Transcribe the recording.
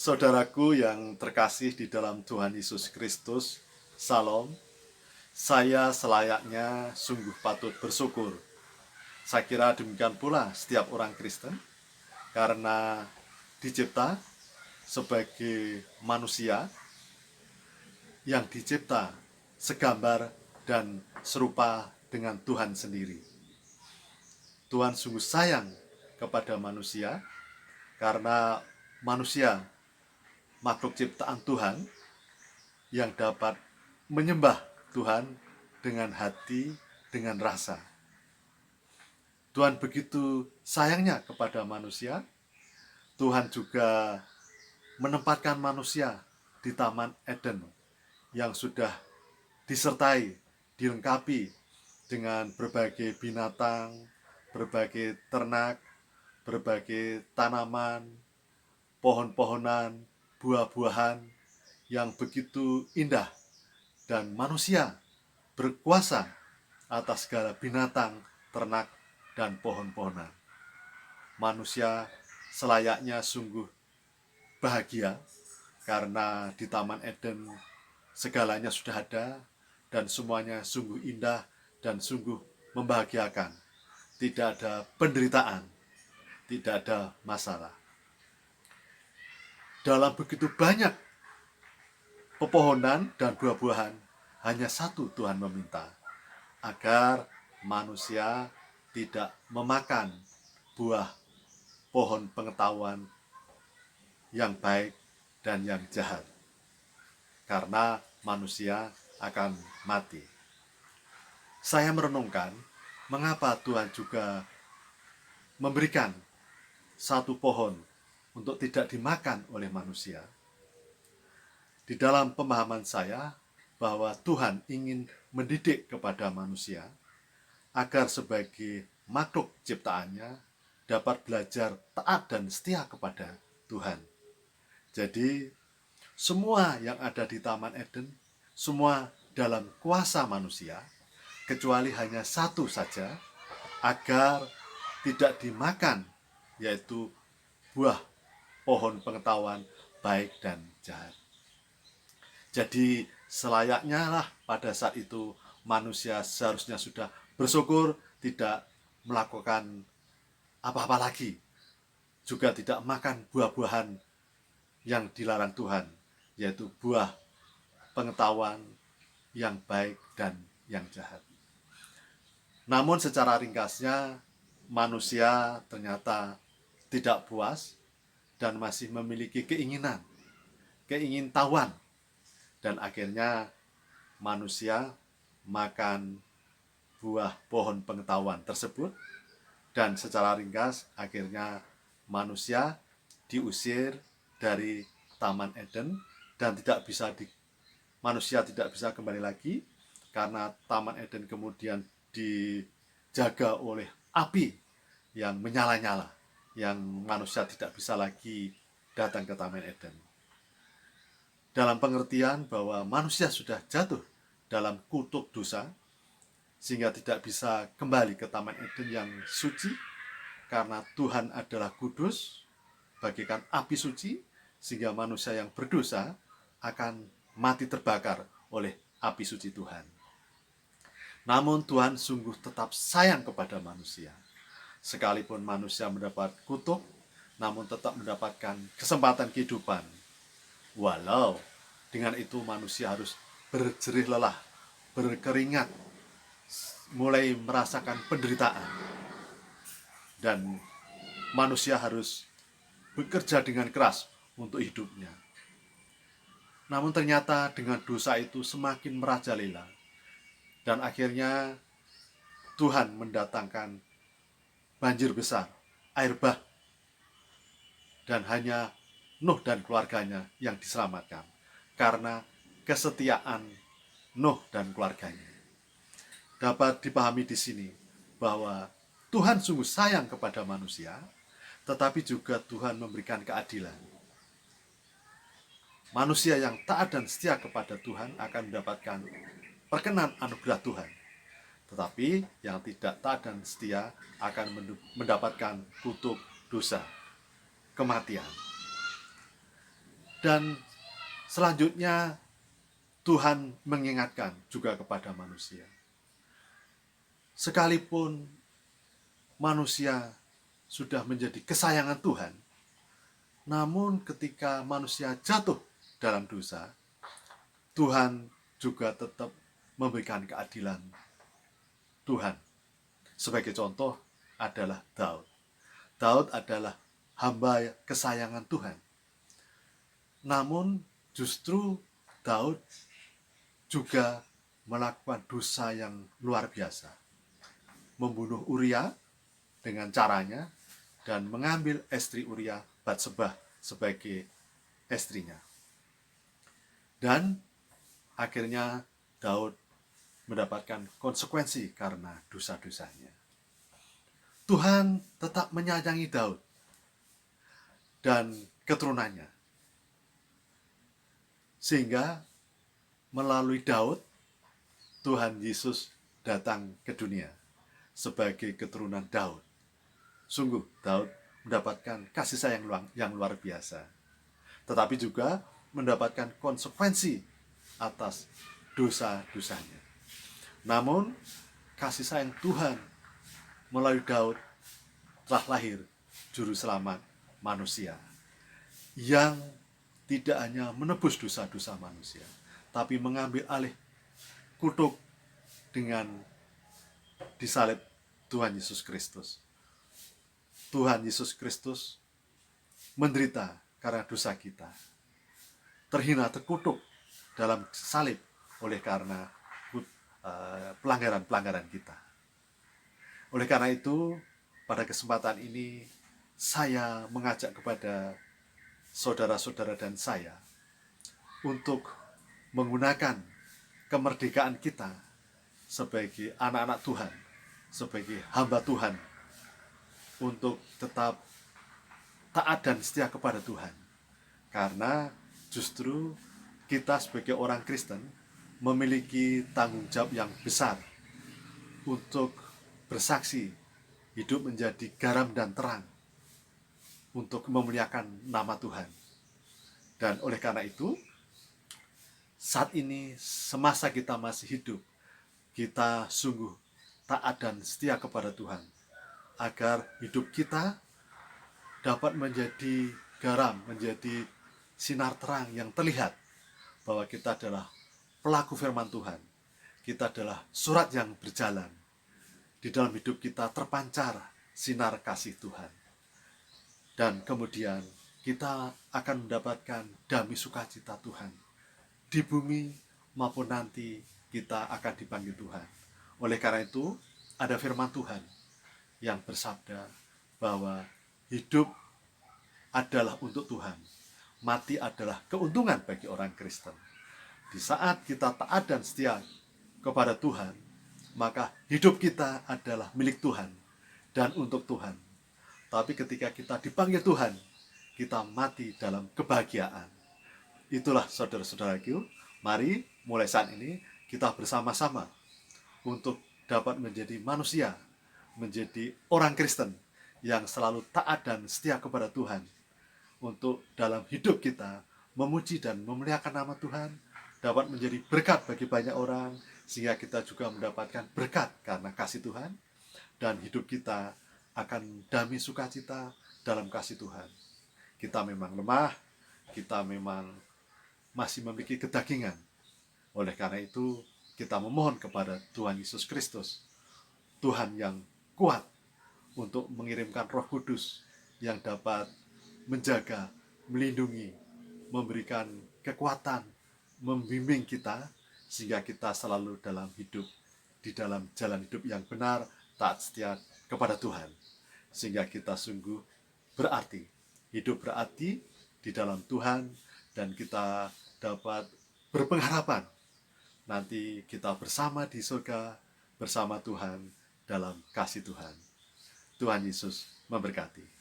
Saudaraku yang terkasih di dalam Tuhan Yesus Kristus, Salam. Saya selayaknya sungguh patut bersyukur. Saya kira demikian pula setiap orang Kristen, karena dicipta sebagai manusia yang dicipta segambar dan serupa dengan Tuhan sendiri. Tuhan sungguh sayang kepada manusia, karena manusia makhluk ciptaan Tuhan yang dapat menyembah Tuhan dengan hati, dengan rasa. Tuhan begitu sayangnya kepada manusia. Tuhan juga menempatkan manusia di Taman Eden yang sudah disertai, dilengkapi dengan berbagai binatang, berbagai ternak, berbagai tanaman, pohon-pohonan, buah-buahan yang begitu indah, dan manusia berkuasa atas segala binatang, ternak, dan pohon-pohonan. Manusia selayaknya sungguh bahagia karena di Taman Eden segalanya sudah ada dan semuanya sungguh indah dan sungguh membahagiakan. Tidak ada penderitaan, tidak ada masalah. Dalam begitu banyak pepohonan dan buah-buahan, hanya satu Tuhan meminta, agar manusia tidak memakan buah pohon pengetahuan yang baik dan yang jahat, karena manusia akan mati. Saya merenungkan mengapa Tuhan juga memberikan satu pohon untuk tidak dimakan oleh manusia. Di dalam pemahaman saya bahwa Tuhan ingin mendidik kepada manusia agar sebagai makhluk ciptaannya dapat belajar taat dan setia kepada Tuhan. Jadi semua yang ada di Taman Eden, semua dalam kuasa manusia, kecuali hanya satu saja, agar tidak dimakan, yaitu buah pohon pengetahuan baik dan jahat. Jadi selayaknya lah pada saat itu manusia seharusnya sudah bersyukur, tidak melakukan apa-apa lagi, juga tidak makan buah-buahan yang dilarang Tuhan, yaitu buah pengetahuan yang baik dan yang jahat. Namun secara ringkasnya, manusia ternyata tidak puas dan masih memiliki keingintahuan, dan akhirnya manusia makan buah pohon pengetahuan tersebut, dan secara ringkas akhirnya manusia diusir dari Taman Eden dan manusia tidak bisa kembali lagi, karena Taman Eden kemudian dijaga oleh api yang menyala-nyala, yang manusia tidak bisa lagi datang ke Taman Eden. Dalam pengertian bahwa manusia sudah jatuh dalam kutuk dosa, sehingga tidak bisa kembali ke Taman Eden yang suci, karena Tuhan adalah kudus, bagaikan api suci, sehingga manusia yang berdosa akan mati terbakar oleh api suci Tuhan. Namun Tuhan sungguh tetap sayang kepada manusia. Sekalipun manusia mendapat kutuk, namun tetap mendapatkan kesempatan kehidupan. Walau dengan itu manusia harus berjerih lelah, berkeringat, mulai merasakan penderitaan. Dan manusia harus bekerja dengan keras untuk hidupnya. Namun ternyata dengan dosa itu semakin merajalela. Dan akhirnya Tuhan mendatangkan banjir besar, air bah, dan hanya Nuh dan keluarganya yang diselamatkan karena kesetiaan Nuh dan keluarganya. Dapat dipahami di sini bahwa Tuhan sungguh sayang kepada manusia, tetapi juga Tuhan memberikan keadilan. Manusia yang taat dan setia kepada Tuhan akan mendapatkan perkenan anugerah Tuhan. Tetapi yang tidak taat dan setia akan mendapatkan kutuk dosa, kematian. Dan selanjutnya Tuhan mengingatkan juga kepada manusia. Sekalipun manusia sudah menjadi kesayangan Tuhan, namun ketika manusia jatuh dalam dosa, Tuhan juga tetap memberikan keadilan Tuhan. Sebagai contoh adalah Daud. Daud adalah hamba kesayangan Tuhan. Namun justru Daud juga melakukan dosa yang luar biasa. Membunuh Uria dengan caranya dan mengambil istri Uria, Batseba, sebagai istrinya. Dan akhirnya Daud mendapatkan konsekuensi karena dosa-dosanya. Tuhan tetap menyayangi Daud dan keturunannya. Sehingga melalui Daud, Tuhan Yesus datang ke dunia sebagai keturunan Daud. Sungguh Daud mendapatkan kasih sayang yang luar biasa. Tetapi juga mendapatkan konsekuensi atas dosa-dosanya. Namun kasih sayang Tuhan melalui Daud telah lahir juru selamat manusia yang tidak hanya menebus dosa-dosa manusia, tapi mengambil alih kutuk dengan disalib Tuhan Yesus Kristus. Tuhan Yesus Kristus menderita karena dosa kita, terhina, terkutuk dalam salib oleh karena pelanggaran-pelanggaran kita. Oleh karena itu, pada kesempatan ini saya mengajak kepada saudara-saudara dan saya untuk menggunakan kemerdekaan kita sebagai anak-anak Tuhan, sebagai hamba Tuhan, untuk tetap taat dan setia kepada Tuhan. Karena justru kita sebagai orang Kristen memiliki tanggung jawab yang besar untuk bersaksi, hidup menjadi garam dan terang untuk memuliakan nama Tuhan. Dan oleh karena itu, saat ini semasa kita masih hidup, kita sungguh taat dan setia kepada Tuhan, agar hidup kita dapat menjadi garam, menjadi sinar terang yang terlihat bahwa kita adalah pelaku firman Tuhan. Kita adalah surat yang berjalan. Di dalam hidup kita terpancar sinar kasih Tuhan. Dan kemudian kita akan mendapatkan damai sukacita Tuhan. Di bumi maupun nanti kita akan dipanggil Tuhan. Oleh karena itu, ada firman Tuhan yang bersabda bahwa hidup adalah untuk Tuhan. Mati adalah keuntungan bagi orang Kristen. Di saat kita taat dan setia kepada Tuhan, maka hidup kita adalah milik Tuhan dan untuk Tuhan. Tapi ketika kita dipanggil Tuhan, kita mati dalam kebahagiaan. Itulah saudara-saudaraku, mari mulai saat ini kita bersama-sama untuk dapat menjadi manusia, menjadi orang Kristen yang selalu taat dan setia kepada Tuhan. Untuk dalam hidup kita memuji dan memuliakan nama Tuhan, dapat menjadi berkat bagi banyak orang, sehingga kita juga mendapatkan berkat karena kasih Tuhan, dan hidup kita akan damai sukacita dalam kasih Tuhan. Kita memang lemah, kita memang masih memiliki kedagingan. Oleh karena itu, kita memohon kepada Tuhan Yesus Kristus, Tuhan yang kuat, untuk mengirimkan Roh Kudus yang dapat menjaga, melindungi, memberikan kekuatan, membimbing kita, sehingga kita selalu dalam hidup, di dalam jalan hidup yang benar, taat setia kepada Tuhan. Sehingga kita sungguh berarti, hidup berarti di dalam Tuhan, dan kita dapat berpengharapan nanti kita bersama di surga, bersama Tuhan dalam kasih Tuhan. Tuhan Yesus memberkati.